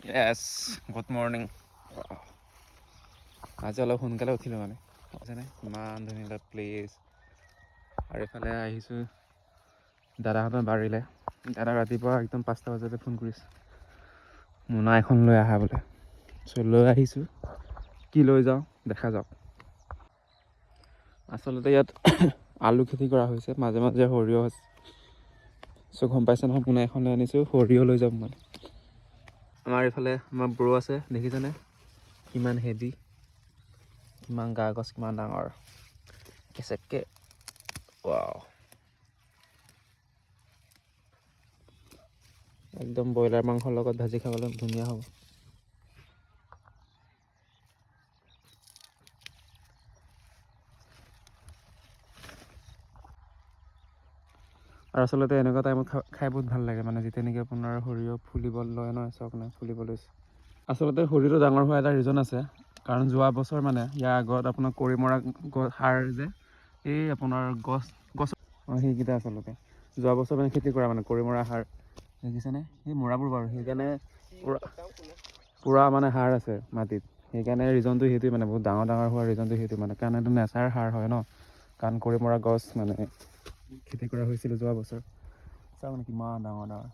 য়েছ good morning. আজি অলপ সোনকালে উঠিলোঁ মানে বুজিছেনে, ইমান ধুনীয়া এটা প্লেচ। আৰু এইফালে আহিছোঁ দাদাহঁতৰ বাৰীলৈ। দাদা ৰাতিপুৱা একদম 5টা বজাতে ফোন কৰিছে মোনা এখন লৈ আহা বোলে। চ' লৈ আহিছোঁ, কি লৈ যাওঁ দেখা যাওক। আচলতে ইয়াত আলু খেতি কৰা হৈছে, মাজে মাজে সৰিয়হ আছে। চ' গম পাইছে নহয়, মোনা এখন লৈ আনিছোঁ, সৰিয়হ লৈ যাম মানে। আমাৰ এইফালে আমাৰ ব্ৰ আছে, দেখিছেনে কিমান হেভি, কিমান গা গছ কিমান ডাঙৰ কেচেতকে। ৱাও, একদম ব্ৰইলাৰ মাংসৰ লগত ভাজি খাবলৈ ধুনীয়া হ'ব। আৰু আচলতে এনেকুৱা টাইমত খাই বহুত ভাল লাগে মানে, যেতিয়া নেকি আপোনাৰ সৰিয়হ ফুলিব লয় নহয়, চাওক নাই ফুলিব লৈছে। আচলতে সৰিয়হটো ডাঙৰ হোৱা এটা ৰিজন আছে, কাৰণ যোৱা বছৰ মানে ইয়াৰ আগত আপোনাৰ কৰিমৰা সাৰ যে এই আপোনাৰ গছ সেইকেইটা আচলতে যোৱা বছৰ মানে খেতি কৰা মানে কৰিমৰা সাৰ দেখিছেনে, সেই মৰাবোৰ বাৰু সেইকাৰণে পূৰা মানে সাৰ আছে মাটিত। সেইকাৰণে ৰিজনটো সেইটোৱে মানে, বহুত ডাঙৰ ডাঙৰ হোৱা ৰিজনটো সেইটো মানে, কাৰণ এইটো নেচাৰ সাৰ হয় ন। কাৰণ কৰিমৰা গছ মানে খেতি কৰা হৈছিলে যোৱা বছৰ। চাওক কিমান ডাঙৰ ডাঙৰ।